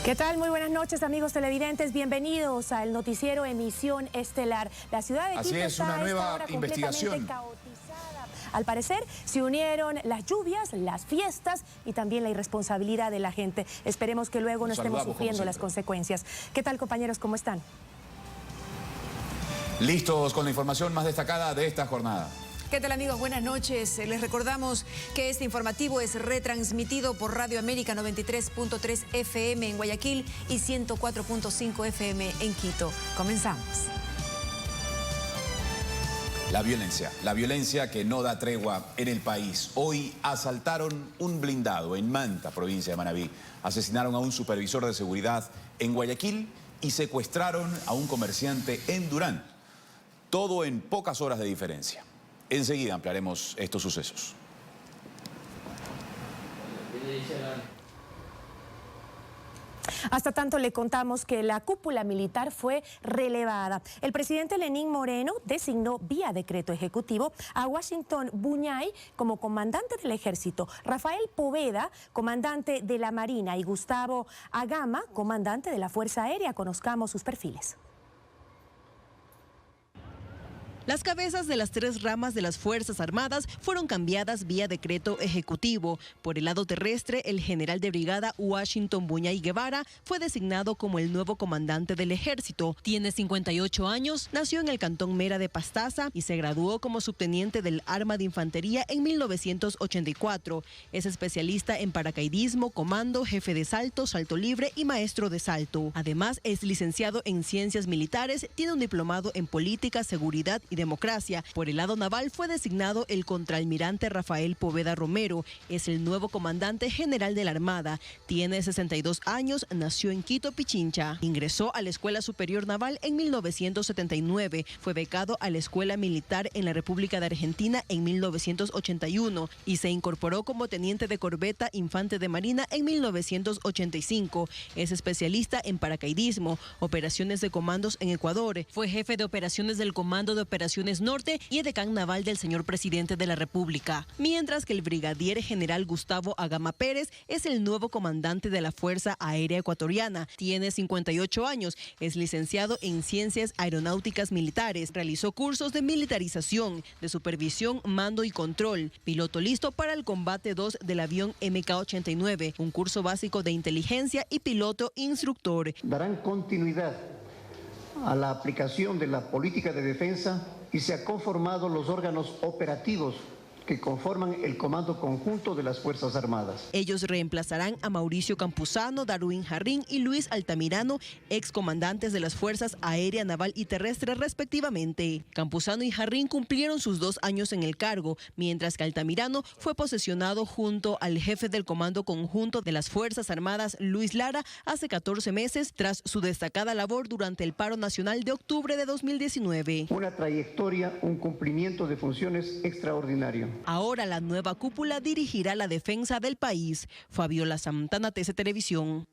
¿Qué tal? Muy buenas noches, amigos televidentes. Bienvenidos al noticiero Emisión Estelar. La ciudad de Quito está una nueva investigación caotizada. Al parecer, se unieron las lluvias, las fiestas y también la irresponsabilidad de la gente. Esperemos que luego no estemos sufriendo las consecuencias. ¿Qué tal, compañeros? ¿Cómo están? Listos con la información más destacada de esta jornada. ¿Qué tal, amigos? Buenas noches. Les recordamos que este informativo es retransmitido por Radio América 93.3 FM en Guayaquil y 104.5 FM en Quito. Comenzamos. La violencia que no da tregua en el país. Hoy asaltaron un blindado en Manta, provincia de Manabí. Asesinaron a un supervisor de seguridad en Guayaquil y secuestraron a un comerciante en Durán. Todo en pocas horas de diferencia. Enseguida ampliaremos estos sucesos. Hasta tanto le contamos que la cúpula militar fue relevada. El presidente Lenín Moreno designó vía decreto ejecutivo a Washington Buñay como comandante del ejército, Rafael Poveda, comandante de la Marina, y Gustavo Agama, comandante de la Fuerza Aérea. Conozcamos sus perfiles. Las cabezas de las tres ramas de las Fuerzas Armadas fueron cambiadas vía decreto ejecutivo. Por el lado terrestre, el general de brigada Washington Buñay Guevara fue designado como el nuevo comandante del ejército. Tiene 58 años, nació en el cantón Mera de Pastaza y se graduó como subteniente del Arma de Infantería en 1984. Es especialista en paracaidismo, comando, jefe de salto, salto libre y maestro de salto. Además, es licenciado en Ciencias Militares, tiene un diplomado en Política, Seguridad y Democracia. Por el lado naval fue designado el contraalmirante Rafael Poveda Romero. Es el nuevo comandante general de la Armada. Tiene 62 años, nació en Quito, Pichincha. Ingresó a la Escuela Superior Naval en 1979. Fue becado a la Escuela Militar en la República de Argentina en 1981 y se incorporó como teniente de corbeta infante de Marina en 1985. Es especialista en paracaidismo, operaciones de comandos en Ecuador. Fue jefe de operaciones del Comando de Operaciones Norte y edecán naval del señor presidente de la República. Mientras que el brigadier general Gustavo Agama Pérez es el nuevo comandante de la Fuerza Aérea Ecuatoriana. Tiene 58 años, es licenciado en Ciencias Aeronáuticas Militares. Realizó cursos de militarización, de supervisión, mando y control. Piloto listo para el combate 2 del avión MK-89, un curso básico de inteligencia y piloto instructor. Darán continuidad a la aplicación de la política de defensa y se han conformado los órganos operativos que conforman el Comando Conjunto de las Fuerzas Armadas. Ellos reemplazarán a Mauricio Campuzano, Darwin Jarrín y Luis Altamirano, excomandantes de las Fuerzas Aérea, Naval y Terrestre respectivamente. Campuzano y Jarrín cumplieron sus 2 años en el cargo, mientras que Altamirano fue posesionado junto al jefe del Comando Conjunto de las Fuerzas Armadas, Luis Lara, hace 14 meses tras su destacada labor durante el paro nacional de octubre de 2019. Una trayectoria, un cumplimiento de funciones extraordinario. Ahora la nueva cúpula dirigirá la defensa del país. Fabiola Santana, TC Televisión.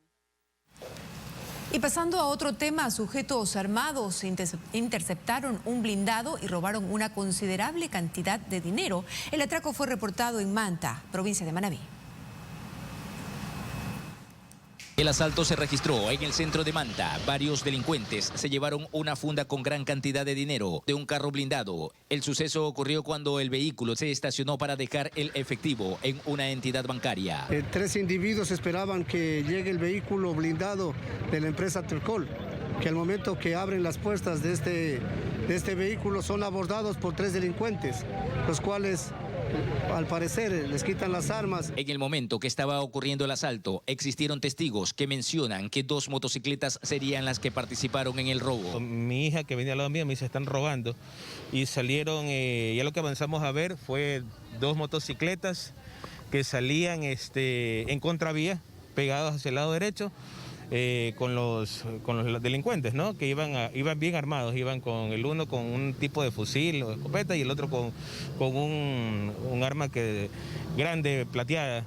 Y pasando a otro tema, sujetos armados interceptaron un blindado y robaron una considerable cantidad de dinero. El atraco fue reportado en Manta, provincia de Manabí. El asalto se registró en el centro de Manta. Varios delincuentes se llevaron una funda con gran cantidad de dinero de un carro blindado. El suceso ocurrió cuando el vehículo se estacionó para dejar el efectivo en una entidad bancaria. 3 individuos esperaban que llegue el vehículo blindado de la empresa Tercol, que al momento que abren las puertas de este vehículo son abordados por 3 delincuentes, los cuales al parecer les quitan las armas. En el momento que estaba ocurriendo el asalto, existieron testigos que mencionan que 2 motocicletas serían las que participaron en el robo. Mi hija que venía al lado mío me dice, están robando, y salieron, ya lo que avanzamos a ver fue 2 motocicletas que salían en contravía, pegados hacia el lado derecho, con los delincuentes, ¿no? Que iban bien armados, iban con el uno con un tipo de fusil o escopeta y el otro con un arma grande, plateada.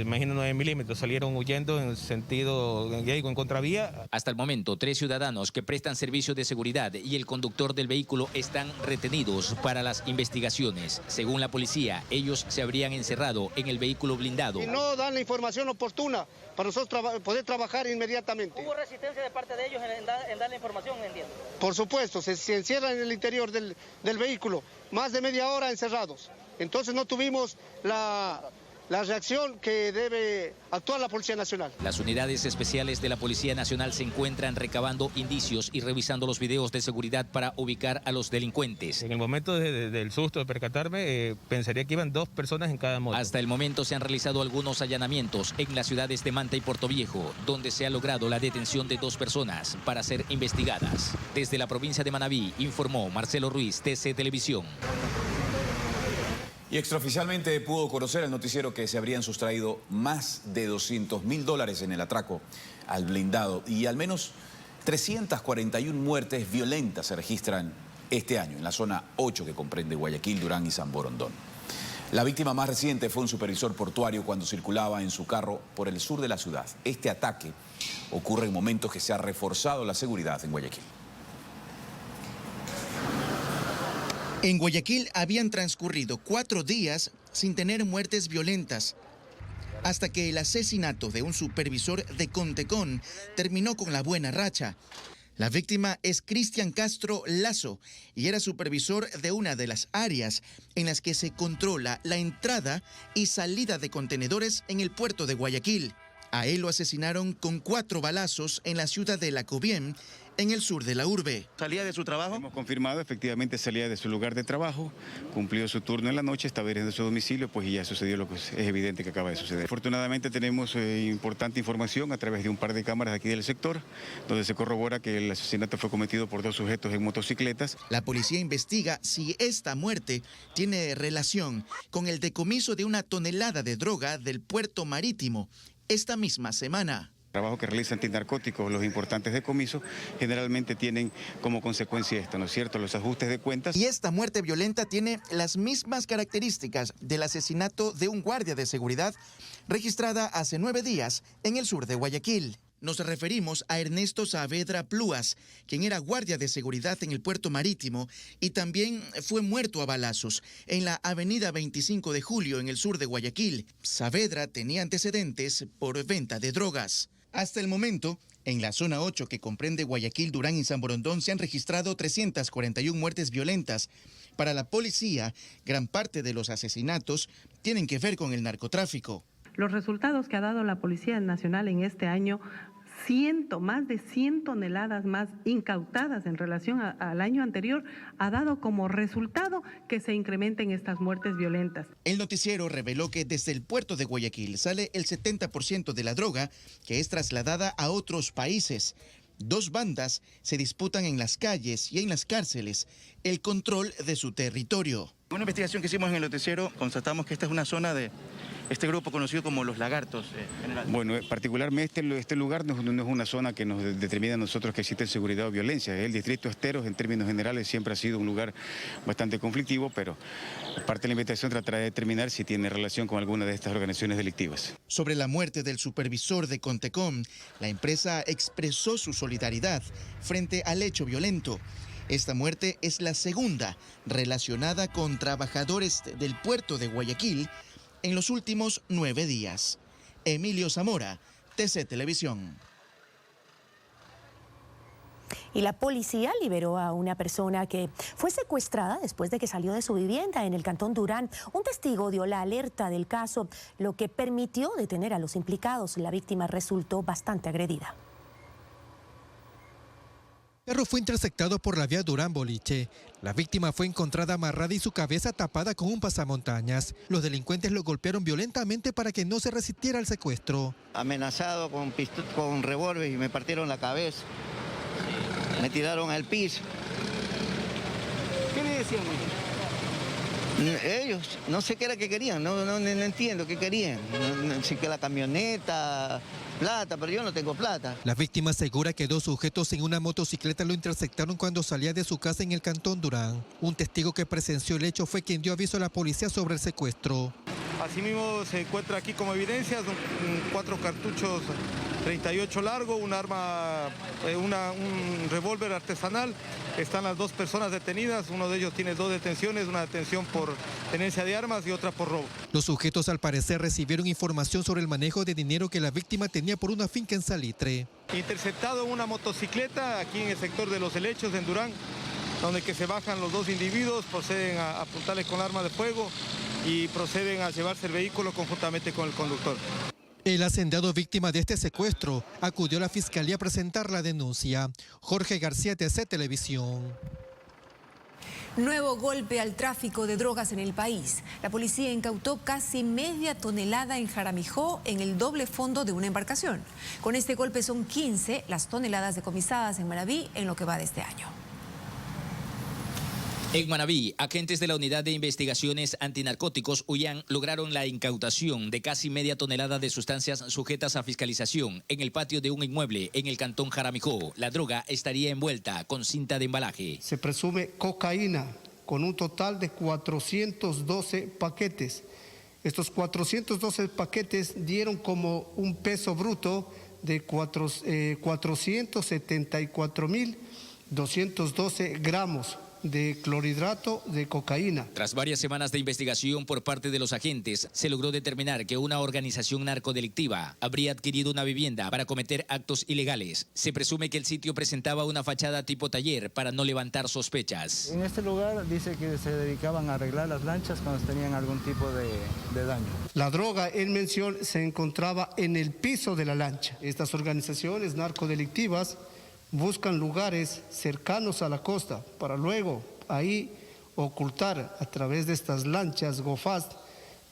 imagino 9 milímetros, salieron huyendo en sentido, en contravía. Hasta el momento, 3 ciudadanos que prestan servicio de seguridad y el conductor del vehículo están retenidos para las investigaciones. Según la policía, ellos se habrían encerrado en el vehículo blindado. Y no dan la información oportuna para nosotros poder trabajar inmediatamente. ¿Hubo resistencia de parte de ellos en dar la información, entiendo? Por supuesto, se encierran en el interior del vehículo, más de media hora encerrados. Entonces no tuvimos la reacción que debe actuar la Policía Nacional. Las unidades especiales de la Policía Nacional se encuentran recabando indicios y revisando los videos de seguridad para ubicar a los delincuentes. En el momento del susto de percatarme, pensaría que iban 2 personas en cada moto. Hasta el momento se han realizado algunos allanamientos en las ciudades de Manta y Portoviejo, donde se ha logrado la detención de 2 personas para ser investigadas. Desde la provincia de Manabí, informó Marcelo Ruiz, TC Televisión. Y extraoficialmente pudo conocer el noticiero que se habrían sustraído más de $200.000 en el atraco al blindado y al menos 341 muertes violentas se registran este año en la zona 8 que comprende Guayaquil, Durán y San Borondón. La víctima más reciente fue un supervisor portuario cuando circulaba en su carro por el sur de la ciudad. Este ataque ocurre en momentos que se ha reforzado la seguridad en Guayaquil. En Guayaquil habían transcurrido 4 días sin tener muertes violentas, hasta que el asesinato de un supervisor de Contecón terminó con la buena racha. La víctima es Cristian Castro Lazo y era supervisor de una de las áreas en las que se controla la entrada y salida de contenedores en el puerto de Guayaquil. A él lo asesinaron con 4 balazos en la ciudad de La Cobién, en el sur de la urbe. ¿Salía de su trabajo? Hemos confirmado, efectivamente salía de su lugar de trabajo, cumplió su turno en la noche, estaba en su domicilio, pues y ya sucedió lo que es evidente que acaba de suceder. Afortunadamente tenemos importante información a través de un par de cámaras aquí del sector, donde se corrobora que el asesinato fue cometido por 2 sujetos en motocicletas. La policía investiga si esta muerte tiene relación con el decomiso de 1 tonelada de droga del puerto marítimo esta misma semana. El trabajo que realizan antinarcóticos, los importantes decomisos, generalmente tienen como consecuencia esto, ¿no es cierto?, los ajustes de cuentas. Y esta muerte violenta tiene las mismas características del asesinato de un guardia de seguridad registrada hace 9 días en el sur de Guayaquil. Nos referimos a Ernesto Saavedra Plúas, quien era guardia de seguridad en el puerto marítimo y también fue muerto a balazos en la avenida 25 de Julio en el sur de Guayaquil. Saavedra tenía antecedentes por venta de drogas. Hasta el momento, en la zona 8 que comprende Guayaquil, Durán y San Borondón se han registrado 341 muertes violentas. Para la policía, gran parte de los asesinatos tienen que ver con el narcotráfico. Los resultados que ha dado la Policía Nacional en este año, más de 100 toneladas más incautadas en relación al año anterior, ha dado como resultado que se incrementen estas muertes violentas. El noticiero reveló que desde el puerto de Guayaquil sale el 70% de la droga que es trasladada a otros países. 2 bandas se disputan en las calles y en las cárceles el control de su territorio. Una investigación que hicimos en el noticiero, constatamos que esta es una zona de este grupo conocido como los lagartos, general. Bueno, particularmente este lugar no es una zona que nos determina a nosotros que existe seguridad o violencia. El distrito Esteros, en términos generales, siempre ha sido un lugar bastante conflictivo, pero parte de la investigación tratará de determinar si tiene relación con alguna de estas organizaciones delictivas. Sobre la muerte del supervisor de Contecón, la empresa expresó su solidaridad frente al hecho violento. Esta muerte es la segunda relacionada con trabajadores del puerto de Guayaquil en los últimos 9 días. Emilio Zamora, TC Televisión. Y la policía liberó a una persona que fue secuestrada después de que salió de su vivienda en el cantón Durán. Un testigo dio la alerta del caso, lo que permitió detener a los implicados. La víctima resultó bastante agredida. El carro fue interceptado por la vía Durán-Boliche. La víctima fue encontrada amarrada y su cabeza tapada con un pasamontañas. Los delincuentes lo golpearon violentamente para que no se resistiera al secuestro. Amenazado con revólver y me partieron la cabeza. Me tiraron al piso. ¿Qué le decían? Ellos, no sé qué era que querían, no entiendo qué querían. Sí que la camioneta, plata, pero yo no tengo plata. La víctima asegura que 2 sujetos en una motocicleta lo interceptaron cuando salía de su casa en el cantón Durán. Un testigo que presenció el hecho fue quien dio aviso a la policía sobre el secuestro. Asimismo se encuentra aquí como evidencias 4 cartuchos 38 largo, un arma, un revólver artesanal. Están las 2 personas detenidas, uno de ellos tiene 2 detenciones, una detención por tenencia de armas y otra por robo. Los sujetos al parecer recibieron información sobre el manejo de dinero que la víctima tenía por una finca en Salitre. Interceptado en una motocicleta aquí en el sector de Los Helechos, en Durán, donde que se bajan los 2 individuos, proceden a apuntarles con arma de fuego y proceden a llevarse el vehículo conjuntamente con el conductor. El hacendado víctima de este secuestro acudió a la fiscalía a presentar la denuncia. Jorge García, TC Televisión. Nuevo golpe al tráfico de drogas en el país. La policía incautó casi media tonelada en Jaramijó en el doble fondo de una embarcación. Con este golpe son 15 las toneladas decomisadas en Manabí en lo que va de este año. En Manabí, agentes de la Unidad de Investigaciones Antinarcóticos UIAN lograron la incautación de casi media tonelada de sustancias sujetas a fiscalización en el patio de un inmueble en el cantón Jaramijó. La droga estaría envuelta con cinta de embalaje. Se presume cocaína con un total de 412 paquetes. Estos 412 paquetes dieron como un peso bruto de 474.212 gramos de clorhidrato de cocaína. Tras varias semanas de investigación por parte de los agentes, se logró determinar que una organización narcodelictiva habría adquirido una vivienda para cometer actos ilegales. Se presume que el sitio presentaba una fachada tipo taller para no levantar sospechas. En este lugar dice que se dedicaban a arreglar las lanchas cuando tenían algún tipo de daño. La droga en mención se encontraba en el piso de la lancha. Estas organizaciones narcodelictivas buscan lugares cercanos a la costa para luego ahí ocultar a través de estas lanchas GoFast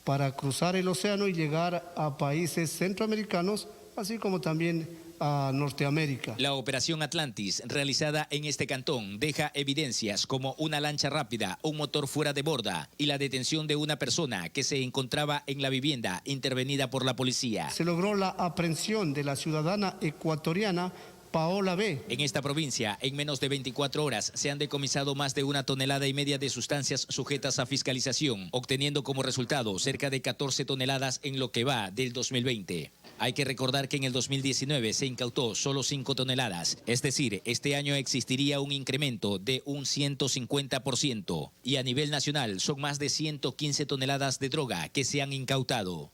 para cruzar el océano y llegar a países centroamericanos, así como también a Norteamérica. La operación Atlantis, realizada en este cantón, deja evidencias como una lancha rápida, un motor fuera de borda y la detención de una persona que se encontraba en la vivienda intervenida por la policía. Se logró la aprehensión de la ciudadana ecuatoriana Paola B. En esta provincia, en menos de 24 horas, se han decomisado más de 1,5 toneladas de sustancias sujetas a fiscalización, obteniendo como resultado cerca de 14 toneladas en lo que va del 2020. Hay que recordar que en el 2019 se incautó solo 5 toneladas, es decir, este año existiría un incremento de un 150%. Y a nivel nacional son más de 115 toneladas de droga que se han incautado.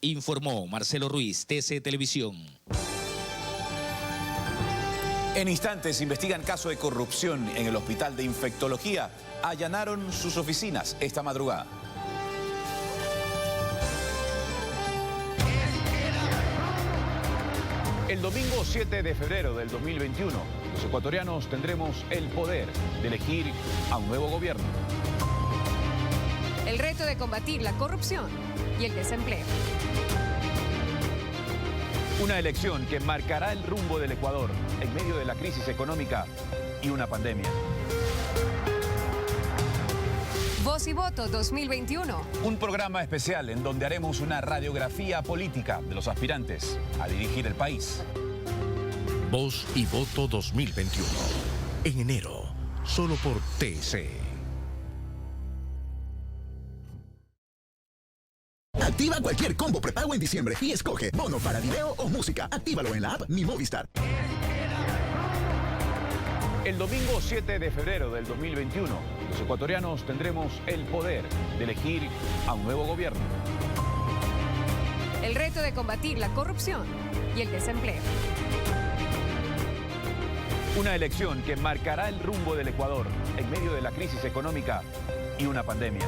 Informó Marcelo Ruiz, TC Televisión. En instantes investigan caso de corrupción en el Hospital de Infectología. Allanaron sus oficinas esta madrugada. El domingo 7 de febrero del 2021, los ecuatorianos tendremos el poder de elegir a un nuevo gobierno. El reto de combatir la corrupción y el desempleo. Una elección que marcará el rumbo del Ecuador en medio de la crisis económica y una pandemia. Voz y Voto 2021. Un programa especial en donde haremos una radiografía política de los aspirantes a dirigir el país. Voz y Voto 2021. En enero, solo por TC. Activa cualquier combo prepago en diciembre y escoge bono para video o música. Actívalo en la app Mi Movistar. El domingo 7 de febrero del 2021, los ecuatorianos tendremos el poder de elegir a un nuevo gobierno. El reto de combatir la corrupción y el desempleo. Una elección que marcará el rumbo del Ecuador en medio de la crisis económica y una pandemia.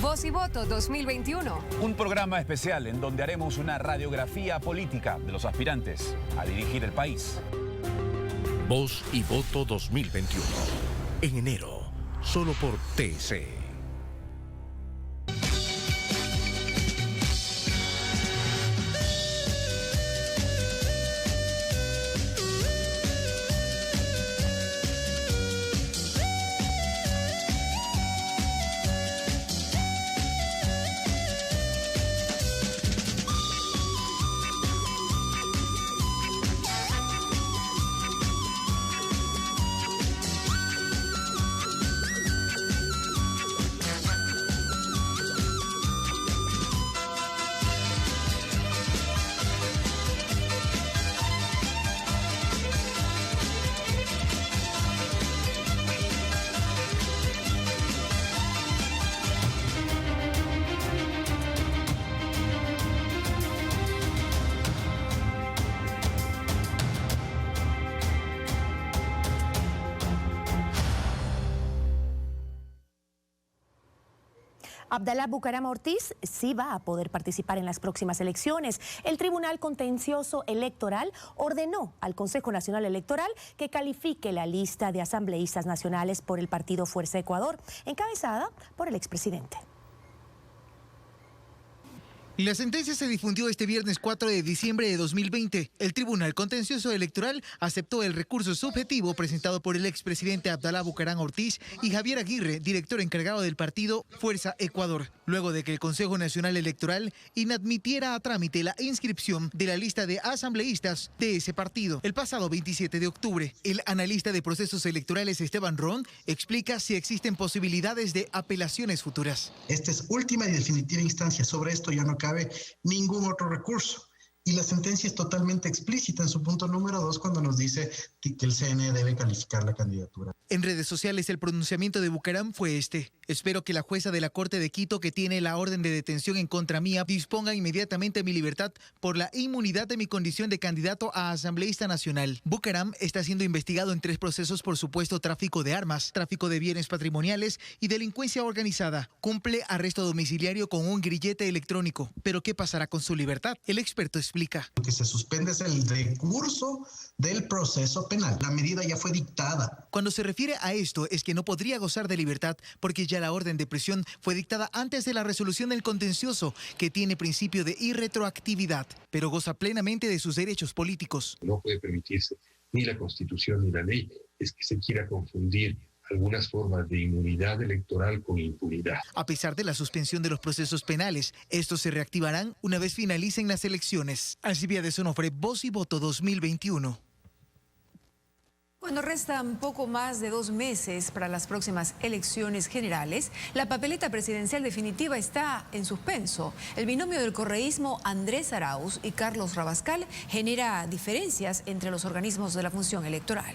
Voz y Voto 2021. Un programa especial en donde haremos una radiografía política de los aspirantes a dirigir el país. Voz y Voto 2021. En enero, solo por TC. Abdalá Bucaram Ortiz sí va a poder participar en las próximas elecciones. El Tribunal Contencioso Electoral ordenó al Consejo Nacional Electoral que califique la lista de asambleístas nacionales por el partido Fuerza Ecuador, encabezada por el expresidente. La sentencia se difundió este viernes 4 de diciembre de 2020. El Tribunal Contencioso Electoral aceptó el recurso subjetivo presentado por el expresidente Abdalá Bucaram Ortiz y Javier Aguirre, director encargado del partido Fuerza Ecuador, luego de que el Consejo Nacional Electoral inadmitiera a trámite la inscripción de la lista de asambleístas de ese partido. El pasado 27 de octubre, el analista de procesos electorales Esteban Ron explica si existen posibilidades de apelaciones futuras. Esta es última y definitiva instancia. Sobre esto ya no cabe ningún otro recurso. Y la sentencia es totalmente explícita en su punto número 2 cuando nos dice que el CNE debe calificar la candidatura. En redes sociales el pronunciamiento de Bucaram fue este: espero que la jueza de la Corte de Quito, que tiene la orden de detención en contra mía, disponga inmediatamente mi libertad por la inmunidad de mi condición de candidato a asambleísta nacional. Bucaram está siendo investigado en 3 procesos por supuesto tráfico de armas, tráfico de bienes patrimoniales y delincuencia organizada. Cumple arresto domiciliario con un grillete electrónico. ¿Pero qué pasará con su libertad? El experto explica. Lo que se suspende es el recurso del proceso penal. La medida ya fue dictada. Cuando se refiere a esto es que no podría gozar de libertad porque ya la orden de prisión fue dictada antes de la resolución del contencioso, que tiene principio de irretroactividad, pero goza plenamente de sus derechos políticos. No puede permitirse ni la Constitución ni la ley es que se quiera confundir algunas formas de inmunidad electoral con impunidad. A pesar de la suspensión de los procesos penales, estos se reactivarán una vez finalicen las elecciones. Alcibiades Onofre, Voz y Voto 2021. Cuando restan poco más de 2 meses para las próximas elecciones generales, la papeleta presidencial definitiva está en suspenso. El binomio del correísmo Andrés Arauz y Carlos Rabascal genera diferencias entre los organismos de la función electoral.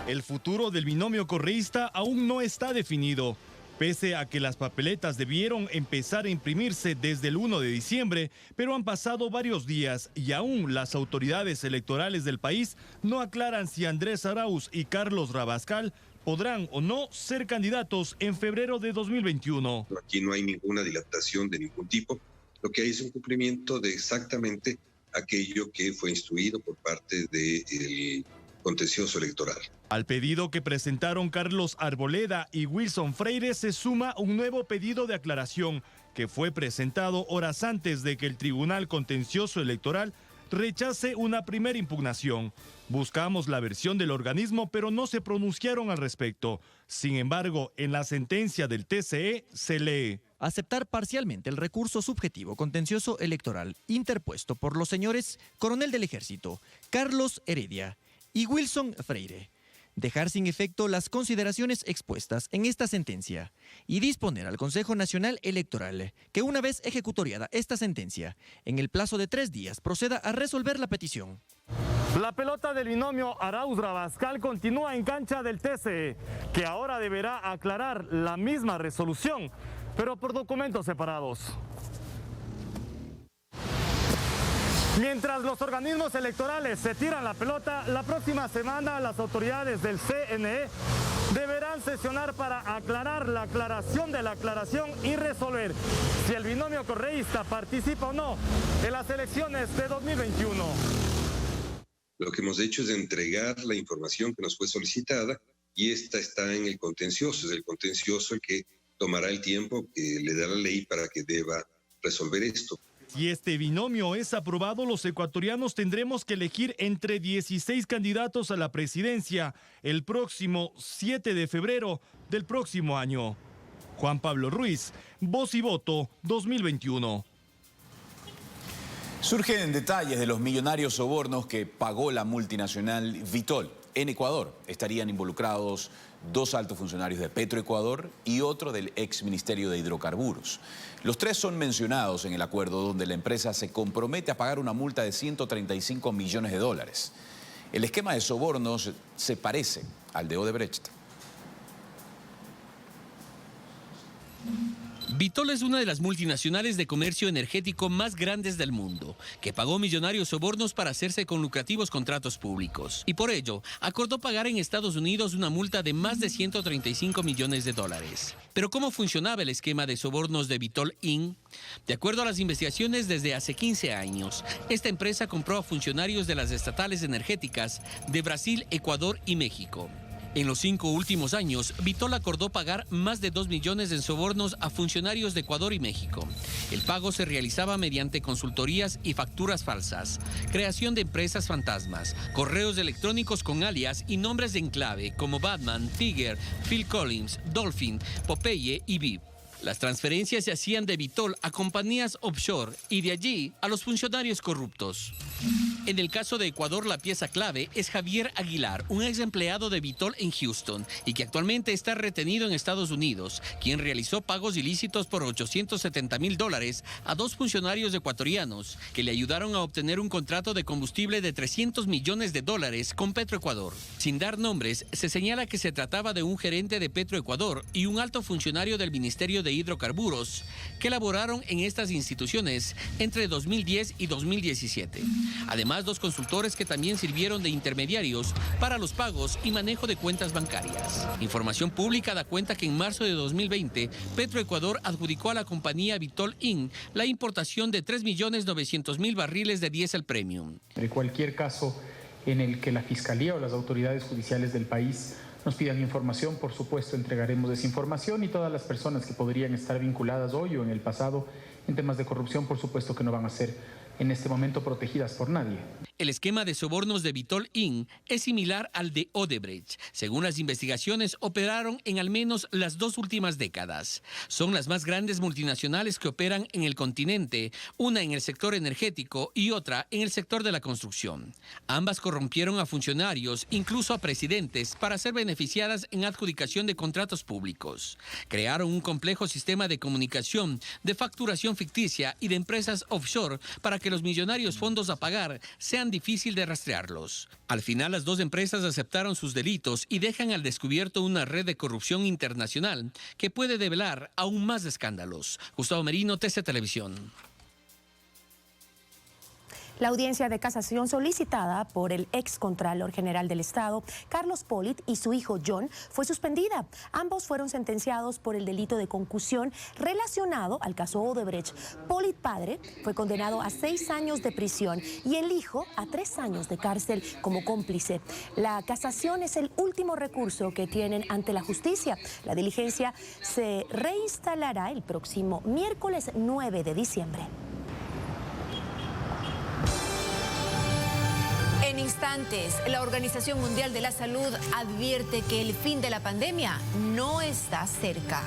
El futuro del binomio correísta aún no está definido. Pese a que las papeletas debieron empezar a imprimirse desde el 1 de diciembre, pero han pasado varios días y aún las autoridades electorales del país no aclaran si Andrés Arauz y Carlos Rabascal podrán o no ser candidatos en febrero de 2021. Aquí no hay ninguna dilatación de ningún tipo. Lo que hay es un cumplimiento de exactamente aquello que fue instruido por parte del contencioso electoral. Al pedido que presentaron Carlos Arboleda y Wilson Freire se suma un nuevo pedido de aclaración que fue presentado horas antes de que el Tribunal Contencioso Electoral rechace una primera impugnación. Buscamos la versión del organismo, pero no se pronunciaron al respecto. Sin embargo, en la sentencia del TCE se lee: aceptar parcialmente el recurso subjetivo contencioso electoral interpuesto por los señores Coronel del Ejército, Carlos Heredia y Wilson Freire. Dejar sin efecto las consideraciones expuestas en esta sentencia y disponer al Consejo Nacional Electoral que, una vez ejecutoriada esta sentencia, en el plazo de 3 días proceda a resolver la petición. La pelota del binomio Arauz-Rabascal continúa en cancha del TCE, que ahora deberá aclarar la misma resolución, pero por documentos separados. Mientras los organismos electorales se tiran la pelota, la próxima semana las autoridades del CNE deberán sesionar para aclarar la aclaración de la aclaración y resolver si el binomio correísta participa o no en las elecciones de 2021. Lo que hemos hecho es entregar la información que nos fue solicitada y esta está en el contencioso. Es el contencioso el que tomará el tiempo que le da la ley para que deba resolver esto. Si este binomio es aprobado, los ecuatorianos tendremos que elegir entre 16 candidatos a la presidencia el próximo 7 de febrero del próximo año. Juan Pablo Ruiz, Voz y Voto 2021. Surgen detalles de los millonarios sobornos que pagó la multinacional Vitol. En Ecuador estarían involucrados 2 altos funcionarios de Petroecuador y otro del ex Ministerio de Hidrocarburos. Los 3 son mencionados en el acuerdo donde la empresa se compromete a pagar una multa de $135 millones. El esquema de sobornos se parece al de Odebrecht. Vitol es una de las multinacionales de comercio energético más grandes del mundo, que pagó millonarios sobornos para hacerse con lucrativos contratos públicos. Y por ello, acordó pagar en Estados Unidos una multa de más de 135 millones de dólares. Pero ¿cómo funcionaba el esquema de sobornos de Vitol Inc.? De acuerdo a las investigaciones, desde hace 15 años, esta empresa compró a funcionarios de las estatales energéticas de Brasil, Ecuador y México. En los 5 últimos años, Vitol acordó pagar más de 2 millones en sobornos a funcionarios de Ecuador y México. El pago se realizaba mediante consultorías y facturas falsas, creación de empresas fantasmas, correos electrónicos con alias y nombres de enclave como Batman, Tiger, Phil Collins, Dolphin, Popeye y Viv. Las transferencias se hacían de Vitol a compañías offshore y de allí a los funcionarios corruptos. En el caso de Ecuador, la pieza clave es Javier Aguilar, un ex empleado de Vitol en Houston y que actualmente está retenido en Estados Unidos, quien realizó pagos ilícitos por $870,000 a 2 funcionarios ecuatorianos que le ayudaron a obtener un contrato de combustible de $300 millones con Petroecuador. Sin dar nombres, se señala que se trataba de un gerente de Petroecuador y un alto funcionario del Ministerio de Hidrocarburos que laboraron en estas instituciones entre 2010 y 2017. Además, 2 consultores que también sirvieron de intermediarios para los pagos y manejo de cuentas bancarias. Información pública da cuenta que en marzo de 2020, Petroecuador adjudicó a la compañía Vitol Inc. la importación de 3.900.000 barriles de diésel premium. De cualquier caso en el que la Fiscalía o las autoridades judiciales del país nos pidan información, por supuesto entregaremos esa información, y todas las personas que podrían estar vinculadas hoy o en el pasado en temas de corrupción, por supuesto que no van a ser en este momento protegidas por nadie. El esquema de sobornos de Vitol Inc. es similar al de Odebrecht. Según las investigaciones, operaron en al menos las 2 últimas décadas. Son las más grandes multinacionales que operan en el continente, una en el sector energético y otra en el sector de la construcción. Ambas corrompieron a funcionarios, incluso a presidentes, para ser beneficiadas en adjudicación de contratos públicos. Crearon un complejo sistema de comunicación, de facturación ficticia y de empresas offshore para que los millonarios fondos a pagar sean difícil de rastrearlos. Al final, las 2 empresas aceptaron sus delitos y dejan al descubierto una red de corrupción internacional que puede develar aún más escándalos. Gustavo Merino, TC Televisión. La audiencia de casación solicitada por el excontralor general del Estado, Carlos Polit, y su hijo John fue suspendida. Ambos fueron sentenciados por el delito de concusión relacionado al caso Odebrecht. Polit, padre, fue condenado a 6 años de prisión y el hijo a 3 años de cárcel como cómplice. La casación es el último recurso que tienen ante la justicia. La diligencia se reinstalará el próximo miércoles 9 de diciembre. En instantes, la Organización Mundial de la Salud advierte que el fin de la pandemia no está cerca.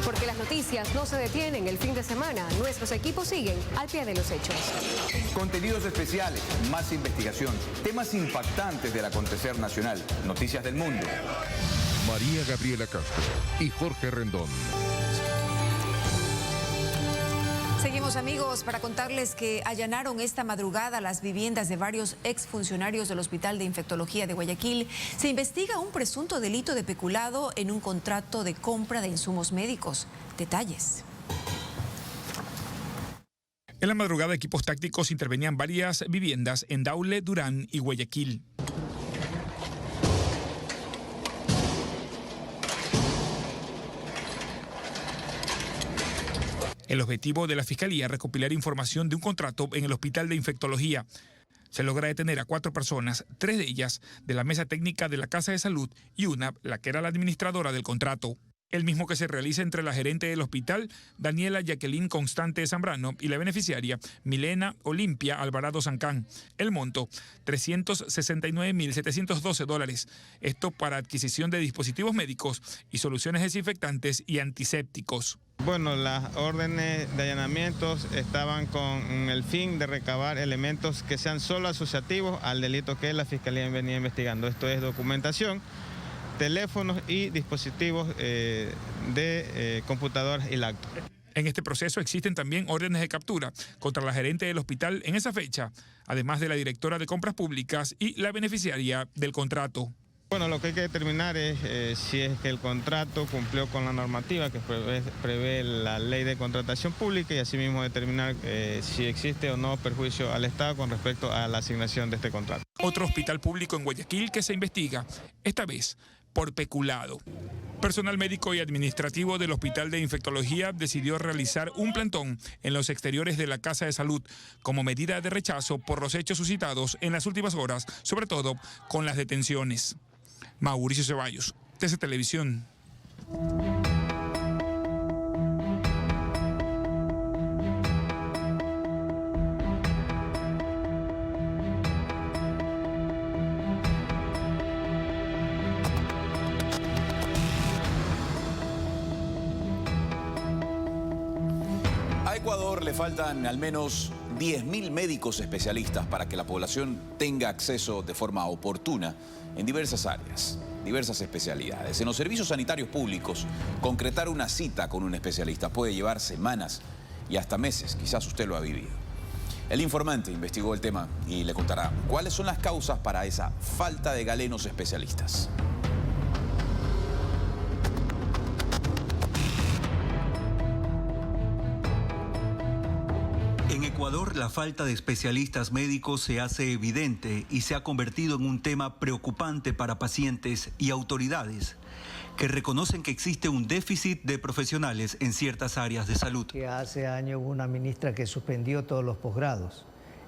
Porque las noticias no se detienen el fin de semana, nuestros equipos siguen al pie de los hechos. Contenidos especiales, más investigación, temas impactantes del acontecer nacional, noticias del mundo. María Gabriela Castro y Jorge Rendón. Seguimos, amigos, para contarles que allanaron esta madrugada las viviendas de varios exfuncionarios del Hospital de Infectología de Guayaquil. Se investiga un presunto delito de peculado en un contrato de compra de insumos médicos. Detalles. En la madrugada, equipos tácticos intervenían varias viviendas en Daule, Durán y Guayaquil. El objetivo de la Fiscalía, recopilar información de un contrato en el Hospital de Infectología. Se logra detener a 4 personas, 3 de ellas de la mesa técnica de la Casa de Salud y una, la que era la administradora del contrato. El mismo que se realiza entre la gerente del hospital, Daniela Jacqueline Constante Zambrano, y la beneficiaria, Milena Olimpia Alvarado Sancán. El monto, $369.712. Esto para adquisición de dispositivos médicos y soluciones desinfectantes y antisépticos. Bueno, las órdenes de allanamientos estaban con el fin de recabar elementos que sean solo asociativos al delito que la Fiscalía venía investigando. Esto es documentación, teléfonos y dispositivos de computadoras y laptops. En este proceso existen también órdenes de captura contra la gerente del hospital en esa fecha, además de la directora de compras públicas y la beneficiaria del contrato. Bueno, lo que hay que determinar es si es que el contrato cumplió con la normativa que prevé la ley de contratación pública y asimismo determinar si existe o no perjuicio al Estado con respecto a la asignación de este contrato. Otro hospital público en Guayaquil que se investiga, esta vez por peculado. Personal médico y administrativo del Hospital de Infectología decidió realizar un plantón en los exteriores de la Casa de Salud como medida de rechazo por los hechos suscitados en las últimas horas, sobre todo con las detenciones. Mauricio Ceballos, TC Televisión. A Ecuador le faltan al menos 10.000 médicos especialistas para que la población tenga acceso de forma oportuna en diversas áreas, diversas especialidades. En los servicios sanitarios públicos, concretar una cita con un especialista puede llevar semanas y hasta meses, quizás usted lo ha vivido. El informante investigó el tema y le contará cuáles son las causas para esa falta de galenos especialistas. En Ecuador, la falta de especialistas médicos se hace evidente y se ha convertido en un tema preocupante para pacientes y autoridades que reconocen que existe un déficit de profesionales en ciertas áreas de salud. Que hace años hubo una ministra que suspendió todos los posgrados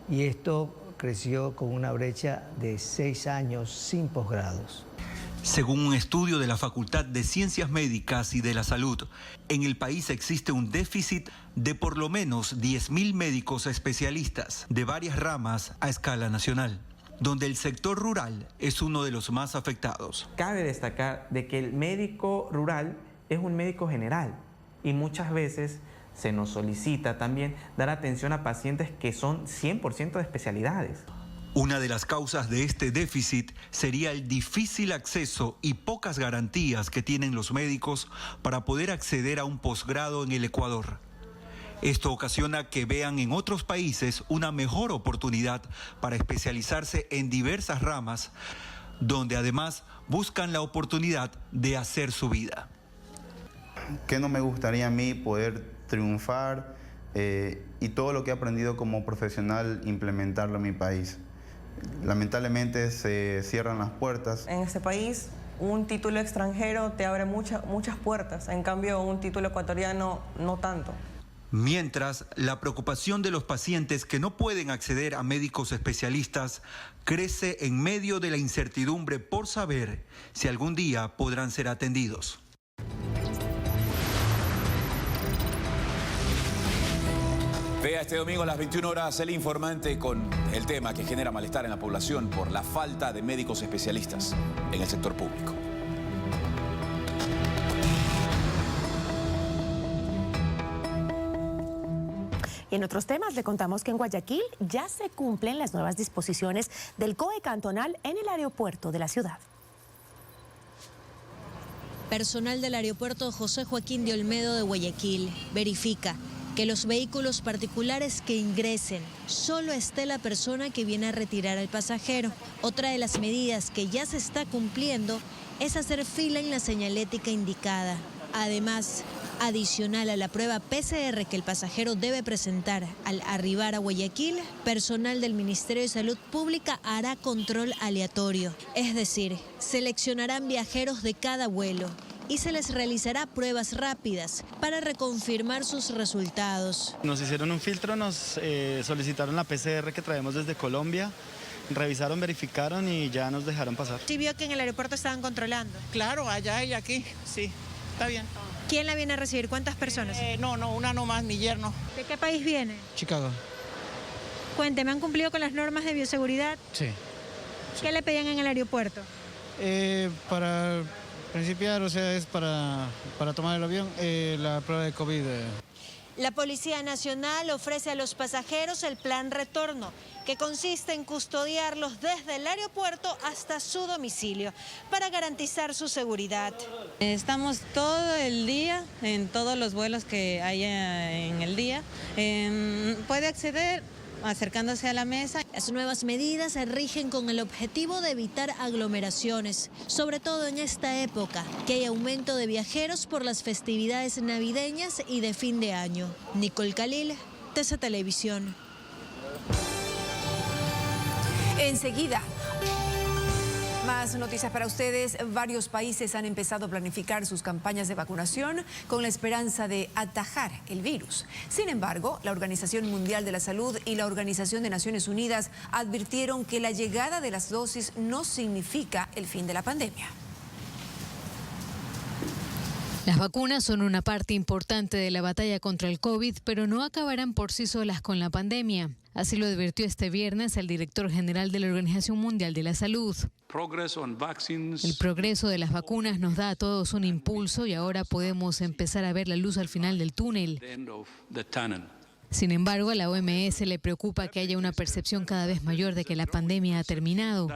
y esto creció con una brecha de 6 años sin posgrados. Según un estudio de la Facultad de Ciencias Médicas y de la Salud, en el país existe un déficit de por lo menos 10.000 médicos especialistas de varias ramas a escala nacional, donde el sector rural es uno de los más afectados. Cabe destacar de que el médico rural es un médico general y muchas veces se nos solicita también dar atención a pacientes que son 100% de especialidades. Una de las causas de este déficit sería el difícil acceso y pocas garantías que tienen los médicos para poder acceder a un posgrado en el Ecuador. Esto ocasiona que vean en otros países una mejor oportunidad para especializarse en diversas ramas, donde además buscan la oportunidad de hacer su vida. ¿Qué no me gustaría a mí poder triunfar y todo lo que he aprendido como profesional implementarlo en mi país? Lamentablemente se cierran las puertas. En este país un título extranjero te abre muchas puertas, en cambio un título ecuatoriano no tanto. Mientras, la preocupación de los pacientes que no pueden acceder a médicos especialistas crece en medio de la incertidumbre por saber si algún día podrán ser atendidos. Vea este domingo a las 21 horas El Informante con el tema que genera malestar en la población por la falta de médicos especialistas en el sector público. Y en otros temas le contamos que en Guayaquil ya se cumplen las nuevas disposiciones del COE cantonal en el aeropuerto de la ciudad. Personal del aeropuerto José Joaquín de Olmedo de Guayaquil verifica que los vehículos particulares que ingresen solo esté la persona que viene a retirar al pasajero. Otra de las medidas que ya se está cumpliendo es hacer fila en la señalética indicada. Además, adicional a la prueba PCR que el pasajero debe presentar al arribar a Guayaquil, personal del Ministerio de Salud Pública hará control aleatorio, es decir, seleccionarán viajeros de cada vuelo y se les realizará pruebas rápidas para reconfirmar sus resultados. Nos hicieron un filtro, nos solicitaron la PCR que traemos desde Colombia, revisaron, verificaron y ya nos dejaron pasar. ¿Sí vio que en el aeropuerto estaban controlando? Claro, allá y aquí, sí, está bien. ¿Quién la viene a recibir? ¿Cuántas personas? No, una nomás, mi yerno. ¿De qué país viene? Chicago. Cuénteme, ¿han cumplido con las normas de bioseguridad? Sí. ¿Qué le pedían en el aeropuerto? Para principiar, o sea, es para tomar el avión, la prueba de COVID. La Policía Nacional ofrece a los pasajeros el plan retorno, que consiste en custodiarlos desde el aeropuerto hasta su domicilio, para garantizar su seguridad. Estamos todo el día, en todos los vuelos que haya en el día. Puede acceder acercándose a la mesa. Las nuevas medidas se rigen con el objetivo de evitar aglomeraciones, sobre todo en esta época, que hay aumento de viajeros por las festividades navideñas y de fin de año. Nicole Khalil, TC Televisión. Enseguida, más noticias para ustedes. Varios países han empezado a planificar sus campañas de vacunación con la esperanza de atajar el virus. Sin embargo, la Organización Mundial de la Salud y la Organización de Naciones Unidas advirtieron que la llegada de las dosis no significa el fin de la pandemia. Las vacunas son una parte importante de la batalla contra el COVID, pero no acabarán por sí solas con la pandemia. Así lo advirtió este viernes el director general de la Organización Mundial de la Salud. El progreso de las vacunas nos da a todos un impulso y ahora podemos empezar a ver la luz al final del túnel. Sin embargo, a la OMS le preocupa que haya una percepción cada vez mayor de que la pandemia ha terminado.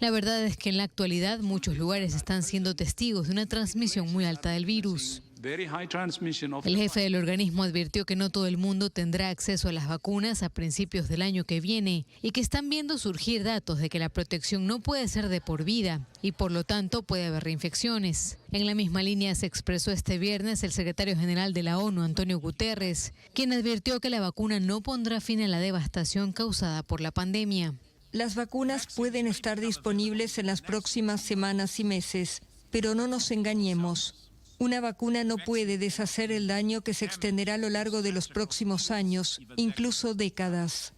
La verdad es que en la actualidad muchos lugares están siendo testigos de una transmisión muy alta del virus. El jefe del organismo advirtió que no todo el mundo tendrá acceso a las vacunas a principios del año que viene y que están viendo surgir datos de que la protección no puede ser de por vida y por lo tanto puede haber reinfecciones. En la misma línea se expresó este viernes el secretario general de la ONU, Antonio Guterres, quien advirtió que la vacuna no pondrá fin a la devastación causada por la pandemia. Las vacunas pueden estar disponibles en las próximas semanas y meses, pero no nos engañemos. Una vacuna no puede deshacer el daño que se extenderá a lo largo de los próximos años, incluso décadas.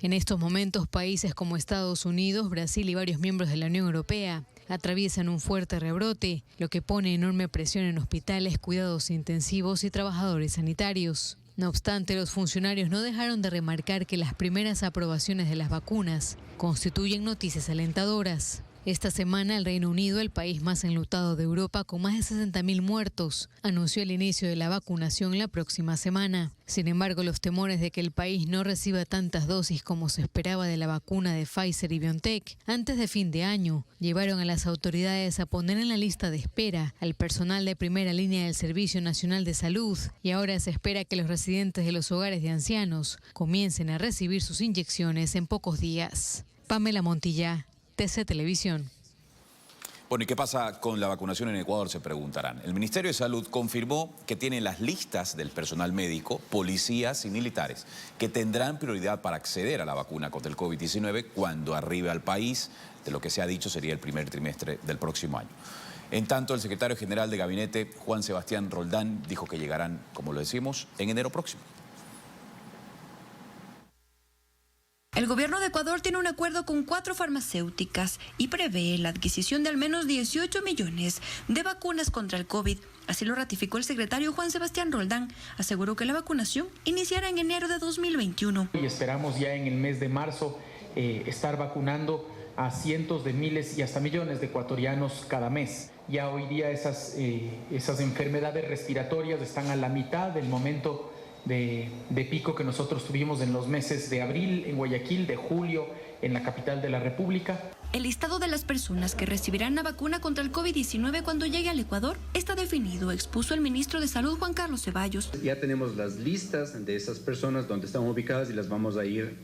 En estos momentos, países como Estados Unidos, Brasil y varios miembros de la Unión Europea atraviesan un fuerte rebrote, lo que pone enorme presión en hospitales, cuidados intensivos y trabajadores sanitarios. No obstante, los funcionarios no dejaron de remarcar que las primeras aprobaciones de las vacunas constituyen noticias alentadoras. Esta semana, el Reino Unido, el país más enlutado de Europa con más de 60.000 muertos, anunció el inicio de la vacunación la próxima semana. Sin embargo, los temores de que el país no reciba tantas dosis como se esperaba de la vacuna de Pfizer y BioNTech antes de fin de año llevaron a las autoridades a poner en la lista de espera al personal de primera línea del Servicio Nacional de Salud y ahora se espera que los residentes de los hogares de ancianos comiencen a recibir sus inyecciones en pocos días. Pamela Montilla, TC Televisión. Bueno, ¿y qué pasa con la vacunación en Ecuador? Se preguntarán. El Ministerio de Salud confirmó que tiene las listas del personal médico, policías y militares que tendrán prioridad para acceder a la vacuna contra el COVID-19 cuando arribe al país. De lo que se ha dicho sería el primer trimestre del próximo año. En tanto, el secretario general de Gabinete, Juan Sebastián Roldán, dijo que llegarán, como lo decimos, en enero próximo. El gobierno de Ecuador tiene un acuerdo con 4 farmacéuticas y prevé la adquisición de al menos 18 millones de vacunas contra el COVID. Así lo ratificó el secretario Juan Sebastián Roldán. Aseguró que la vacunación iniciará en enero de 2021. Y esperamos ya en el mes de marzo estar vacunando a cientos de miles y hasta millones de ecuatorianos cada mes. Ya hoy día esas enfermedades respiratorias están a la mitad del momento de pico que nosotros tuvimos en los meses de abril en Guayaquil, de julio en la capital de la República. El listado de las personas que recibirán la vacuna contra el COVID-19 cuando llegue al Ecuador está definido, expuso el ministro de Salud Juan Carlos Ceballos. Ya tenemos las listas de esas personas donde están ubicadas y las vamos a ir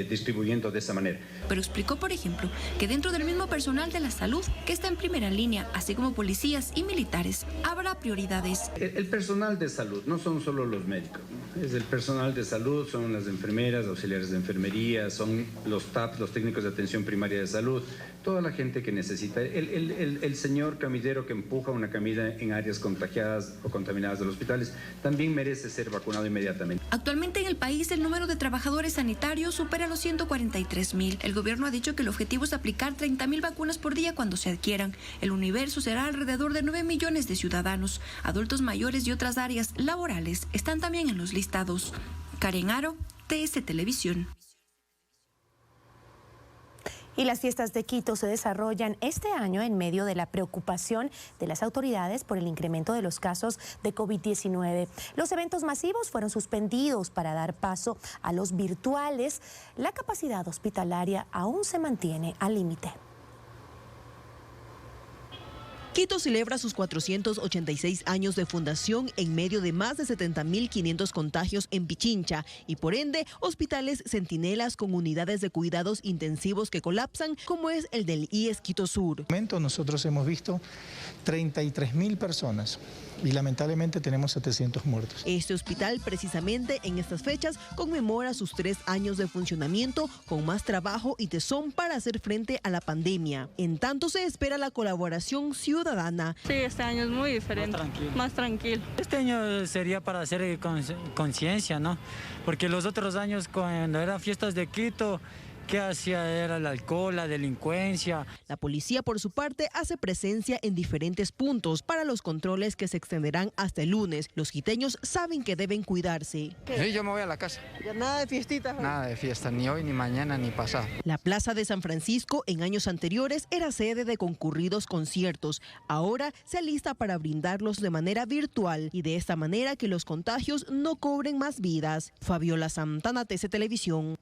distribuyendo de esa manera. Pero explicó, por ejemplo, que dentro del mismo personal de la salud que está en primera línea, así como policías y militares, habrá prioridades. El personal de salud no son solo los médicos, ¿no? Es el personal de salud, son las enfermeras, auxiliares de enfermería, son los TAPs, los técnicos de atención primaria de salud, toda la gente que necesita. El señor camillero que empuja una camilla en áreas contagiadas o contaminadas de los hospitales también merece ser vacunado inmediatamente. Actualmente en el país el número de trabajadores sanitarios supera los 143.000. El gobierno ha dicho que el objetivo es aplicar 30.000 vacunas por día cuando se adquieran. El universo será alrededor de 9 millones de ciudadanos. Adultos mayores y otras áreas laborales están también en los listados. Karen Aro, TC Televisión. Y las fiestas de Quito se desarrollan este año en medio de la preocupación de las autoridades por el incremento de los casos de COVID-19. Los eventos masivos fueron suspendidos para dar paso a los virtuales. La capacidad hospitalaria aún se mantiene al límite. Quito celebra sus 486 años de fundación en medio de más de 70.500 contagios en Pichincha y por ende hospitales centinelas con unidades de cuidados intensivos que colapsan, como es el del IES Quito Sur. Nosotros hemos visto 33.000 personas y lamentablemente tenemos 700 muertos. Este hospital precisamente en estas fechas conmemora sus 3 años de funcionamiento con más trabajo y tesón para hacer frente a la pandemia. En tanto se espera la colaboración ciudadana. Sí, este año es muy diferente, más tranquilo. Este año sería para hacer conciencia, ¿no? Porque los otros años cuando eran fiestas de Quito, ¿qué hacía? Era el alcohol, la delincuencia. La policía, por su parte, hace presencia en diferentes puntos para los controles que se extenderán hasta el lunes. Los quiteños saben que deben cuidarse. Sí, yo me voy a la casa. ¿Ya nada de fiestitas? Nada de fiesta, ni hoy, ni mañana, ni pasado. La Plaza de San Francisco en años anteriores era sede de concurridos conciertos. Ahora se alista para brindarlos de manera virtual y de esta manera que los contagios no cobren más vidas. Fabiola Santana, TC Televisión.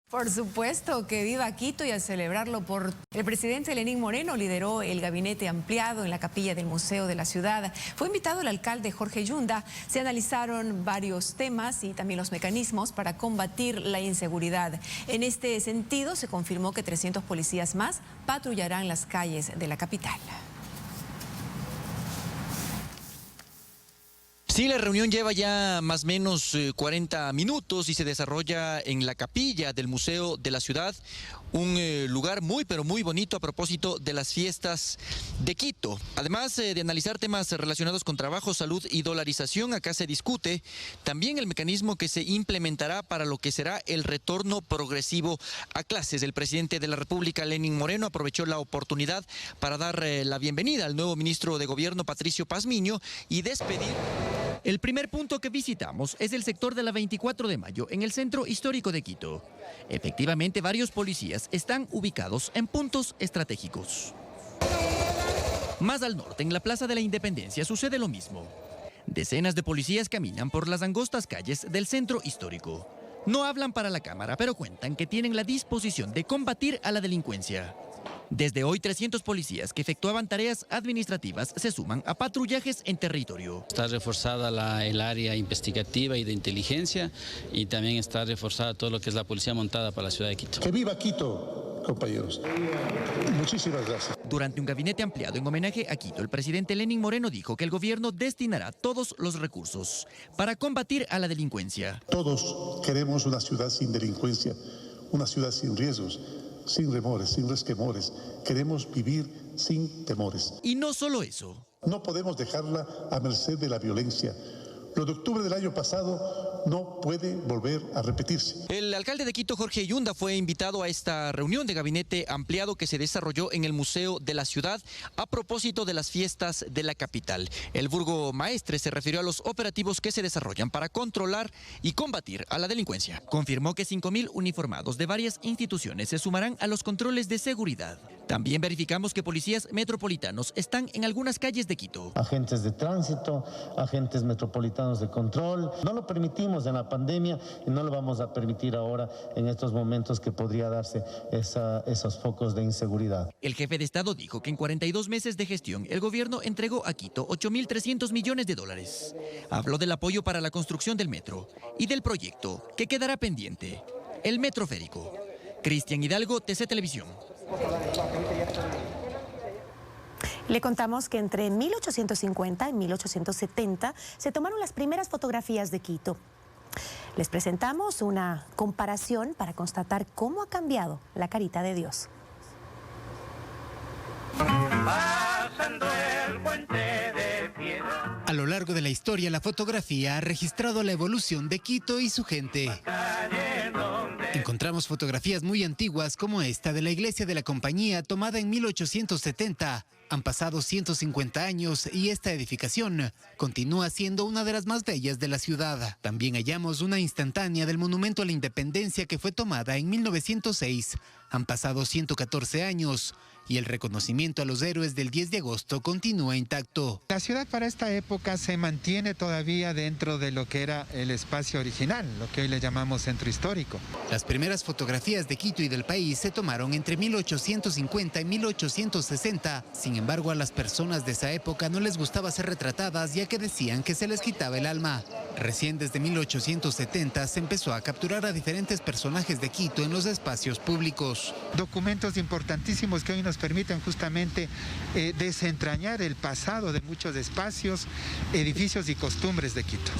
Por supuesto que viva Quito, y a celebrarlo el presidente Lenín Moreno lideró el gabinete ampliado en la capilla del Museo de la Ciudad. Fue invitado el alcalde Jorge Yunda. Se analizaron varios temas y también los mecanismos para combatir la inseguridad. En este sentido, se confirmó que 300 policías más patrullarán las calles de la capital. Sí, la reunión lleva ya más o menos 40 minutos y se desarrolla en la capilla del Museo de la Ciudad, un lugar muy pero muy bonito a propósito de las fiestas de Quito. Además de analizar temas relacionados con trabajo, salud y dolarización, acá se discute también el mecanismo que se implementará para lo que será el retorno progresivo a clases. El presidente de la República, Lenín Moreno, aprovechó la oportunidad para dar la bienvenida al nuevo ministro de Gobierno, Patricio Pazmiño, y despedir. El primer punto que visitamos es el sector de la 24 de Mayo, en el centro histórico de Quito. Efectivamente, varios policías están ubicados en puntos estratégicos. Más al norte, en la Plaza de la Independencia, sucede lo mismo. Decenas de policías caminan por las angostas calles del centro histórico. No hablan para la cámara, pero cuentan que tienen la disposición de combatir a la delincuencia. Desde hoy, 300 policías que efectuaban tareas administrativas se suman a patrullajes en territorio. Está reforzada el área investigativa y de inteligencia, y también está reforzada todo lo que es la policía montada para la ciudad de Quito. ¡Que viva Quito, compañeros! Muchísimas gracias. Durante un gabinete ampliado en homenaje a Quito, el presidente Lenín Moreno dijo que el gobierno destinará todos los recursos para combatir a la delincuencia. Todos queremos una ciudad sin delincuencia, una ciudad sin riesgos, sin remores, sin resquemores. Queremos vivir sin temores. Y no solo eso. No podemos dejarla a merced de la violencia. Lo de octubre del año pasado no puede volver a repetirse. El alcalde de Quito, Jorge Yunda, fue invitado a esta reunión de gabinete ampliado que se desarrolló en el Museo de la Ciudad a propósito de las fiestas de la capital. El burgomaestre se refirió a los operativos que se desarrollan para controlar y combatir a la delincuencia. Confirmó que 5.000 uniformados de varias instituciones se sumarán a los controles de seguridad. También verificamos que policías metropolitanos están en algunas calles de Quito. Agentes de tránsito, agentes metropolitanos de control. No lo permitimos en la pandemia y no lo vamos a permitir ahora en estos momentos que podría darse esos focos de inseguridad. El jefe de Estado dijo que en 42 meses de gestión el gobierno entregó a Quito 8.300 millones de dólares. Habló del apoyo para la construcción del metro y del proyecto que quedará pendiente, el metro férico. Cristian Hidalgo, TC Televisión. Le contamos que entre 1850 y 1870 se tomaron las primeras fotografías de Quito. Les presentamos una comparación para constatar cómo ha cambiado la carita de Dios. cruzando el puente de piedra. A lo largo de la historia, la fotografía ha registrado la evolución de Quito y su gente. Encontramos fotografías muy antiguas como esta de la iglesia de la Compañía tomada en 1870. Han pasado 150 años y esta edificación continúa siendo una de las más bellas de la ciudad. También hallamos una instantánea del Monumento a la Independencia que fue tomada en 1906. Han pasado 114 años y el reconocimiento a los héroes del 10 de agosto continúa intacto. La ciudad para esta época se mantiene todavía dentro de lo que era el espacio original, lo que hoy le llamamos centro histórico. Las primeras fotografías de Quito y del país se tomaron entre 1850 y 1860. Sin embargo, a las personas de esa época no les gustaba ser retratadas, ya que decían que se les quitaba el alma. Recién desde 1870 se empezó a capturar a diferentes personajes de Quito en los espacios públicos. Documentos importantísimos que hoy nos permiten justamente desentrañar el pasado de muchos espacios, edificios y costumbres de Quito.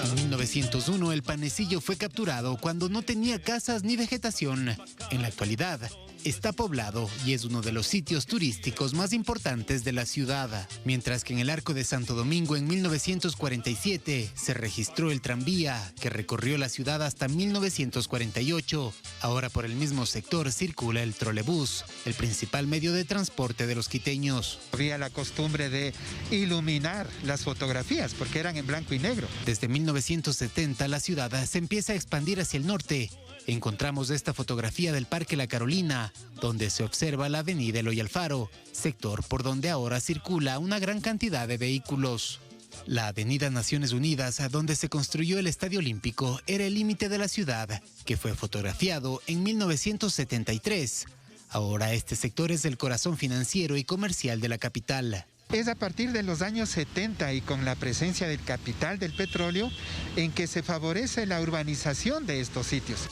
En 1901 el Panecillo fue capturado cuando no tenía casas ni vegetación. En la actualidad está poblado y es uno de los sitios turísticos más importantes de la ciudad. Mientras que en el Arco de Santo Domingo en 1947 se registró el tranvía que recorrió la ciudad hasta 1948. Ahora por el mismo sector circula el trolebús, el principal medio de transporte de los quiteños. Había la costumbre de iluminar las fotografías porque eran en blanco y negro. Desde 1970 la ciudad se empieza a expandir hacia el norte. Encontramos esta fotografía del Parque La Carolina, donde se observa la avenida Eloy Alfaro, sector por donde ahora circula una gran cantidad de vehículos. La avenida Naciones Unidas, donde se construyó el Estadio Olímpico, era el límite de la ciudad, que fue fotografiado en 1973. Ahora este sector es el corazón financiero y comercial de la capital. Es a partir de los años 70 y con la presencia del capital del petróleo en que se favorece la urbanización de estos sitios.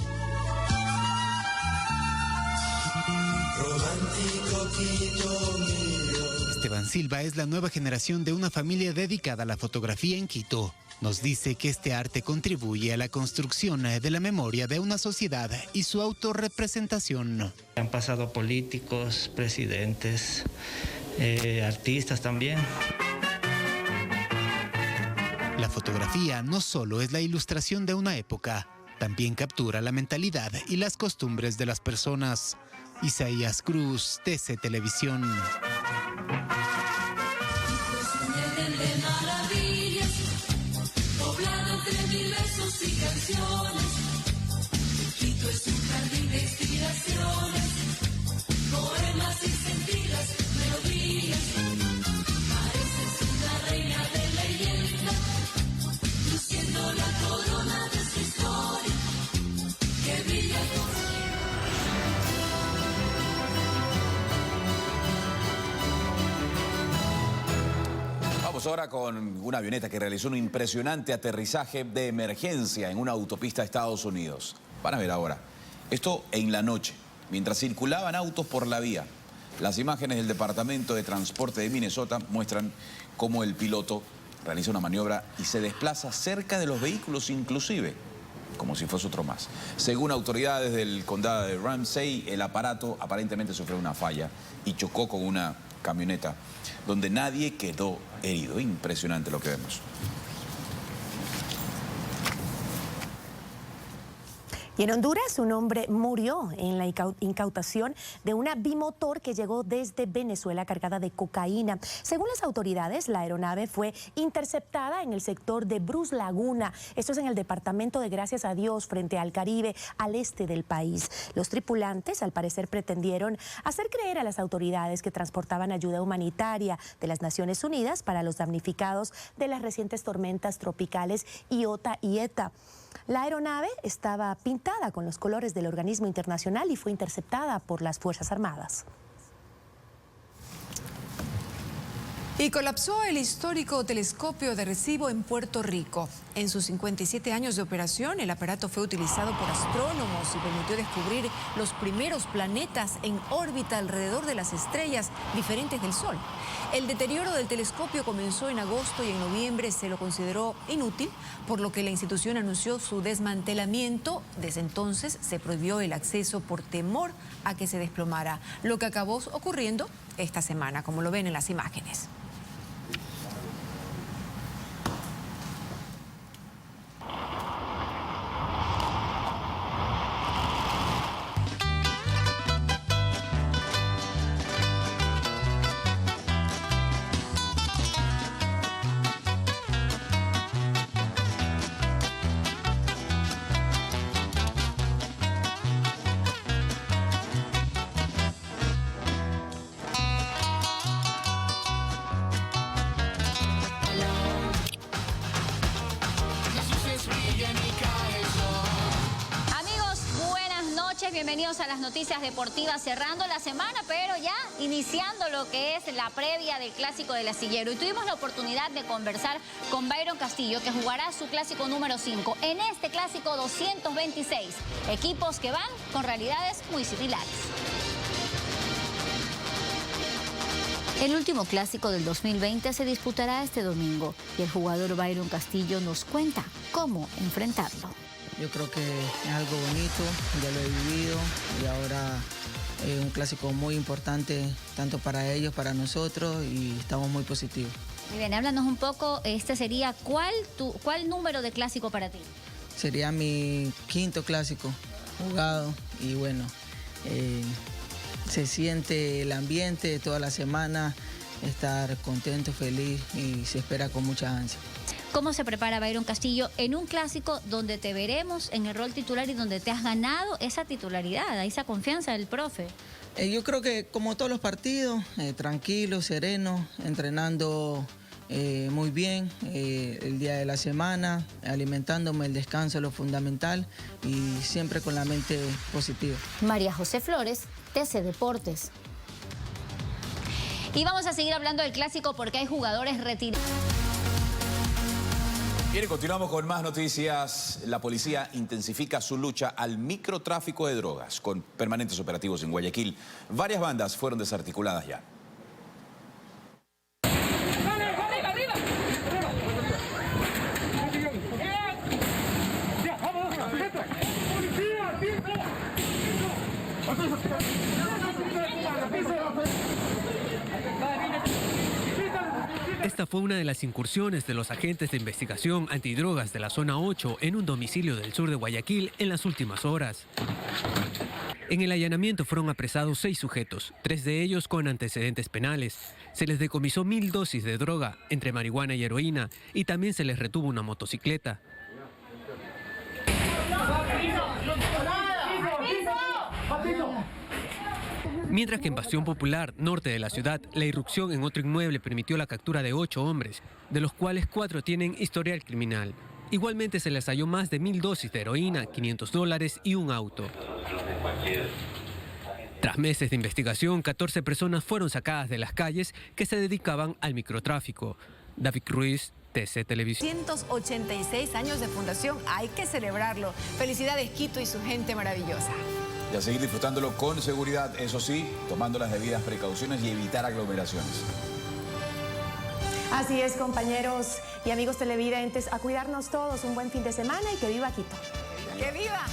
Esteban Silva es la nueva generación de una familia dedicada a la fotografía en Quito. Nos dice que este arte contribuye a la construcción de la memoria de una sociedad y su autorrepresentación. Han pasado políticos, presidentes, artistas también. La fotografía no solo es la ilustración de una época, también captura la mentalidad y las costumbres de las personas. Isaías Cruz, TC Televisión. Quito es un jardín de inspiraciones, poemas y sentidas melodías. Pareces una reina de leyenda, luciendo la corona de su historia, que brilla por Vamos ahora con una avioneta que realizó un impresionante aterrizaje de emergencia en una autopista de Estados Unidos. Van a ver ahora. Esto en la noche, mientras circulaban autos por la vía. Las imágenes del Departamento de Transporte de Minnesota muestran cómo el piloto realiza una maniobra y se desplaza cerca de los vehículos inclusive, como si fuese otro más. Según autoridades del condado de Ramsey, el aparato aparentemente sufrió una falla y chocó con una camioneta donde nadie quedó herido. Impresionante lo que vemos. Y en Honduras, un hombre murió en la incautación de una bimotor que llegó desde Venezuela cargada de cocaína. Según las autoridades, la aeronave fue interceptada en el sector de Bruce Laguna. Esto es en el departamento de Gracias a Dios, frente al Caribe, al este del país. Los tripulantes, al parecer, pretendieron hacer creer a las autoridades que transportaban ayuda humanitaria de las Naciones Unidas para los damnificados de las recientes tormentas tropicales Iota y Eta. La aeronave estaba pintada con los colores del organismo internacional y fue interceptada por las Fuerzas Armadas. Y colapsó el histórico telescopio de Arecibo en Puerto Rico. En sus 57 años de operación, el aparato fue utilizado por astrónomos y permitió descubrir los primeros planetas en órbita alrededor de las estrellas diferentes del Sol. El deterioro del telescopio comenzó en agosto y en noviembre se lo consideró inútil, por lo que la institución anunció su desmantelamiento. Desde entonces se prohibió el acceso por temor a que se desplomara, lo que acabó ocurriendo esta semana, como lo ven en las imágenes. Bienvenidos a las noticias deportivas, cerrando la semana, pero ya iniciando lo que es la previa del Clásico del Astillero. Y tuvimos la oportunidad de conversar con Byron Castillo, que jugará su clásico número 5. En este clásico 226, equipos que van con realidades muy similares. El último clásico del 2020 se disputará este domingo y el jugador Byron Castillo nos cuenta cómo enfrentarlo. Yo creo que es algo bonito, ya lo he vivido y ahora es un clásico muy importante tanto para ellos, para nosotros, y estamos muy positivos. Muy bien, háblanos un poco, este sería, ¿cuál número de clásico para ti? Sería mi quinto clásico jugado y bueno, se siente el ambiente toda la semana, estar contento, feliz y se espera con mucha ansia. ¿Cómo se prepara Byron Castillo en un clásico donde te veremos en el rol titular y donde te has ganado esa titularidad, esa confianza del profe? Yo creo que como todos los partidos, tranquilo, sereno, entrenando muy bien el día de la semana, alimentándome, el descanso es lo fundamental y siempre con la mente positiva. María José Flores, TC Deportes. Y vamos a seguir hablando del clásico porque hay jugadores retirados. Bien, continuamos con más noticias. La policía intensifica su lucha al microtráfico de drogas con permanentes operativos en Guayaquil. Varias bandas fueron desarticuladas ya. Esta fue una de las incursiones de los agentes de investigación antidrogas de la zona 8 en un domicilio del sur de Guayaquil en las últimas horas. En el allanamiento fueron apresados 6 sujetos, 3 de ellos con antecedentes penales. Se les decomisó 1000 dosis de droga, entre marihuana y heroína, y también se les retuvo una motocicleta. Mientras que en Bastión Popular, norte de la ciudad, la irrupción en otro inmueble permitió la captura de 8 hombres, de los cuales 4 tienen historial criminal. Igualmente se les halló más de 1000 dosis de heroína, $500 y un auto. Tras meses de investigación, 14 personas fueron sacadas de las calles que se dedicaban al microtráfico. David Ruiz, TC Televisión. 186 años de fundación, hay que celebrarlo. Felicidades, Quito y su gente maravillosa. Y a seguir disfrutándolo con seguridad, eso sí, tomando las debidas precauciones y evitar aglomeraciones. Así es, compañeros y amigos televidentes, a cuidarnos todos, un buen fin de semana y que viva Quito. ¡Que viva!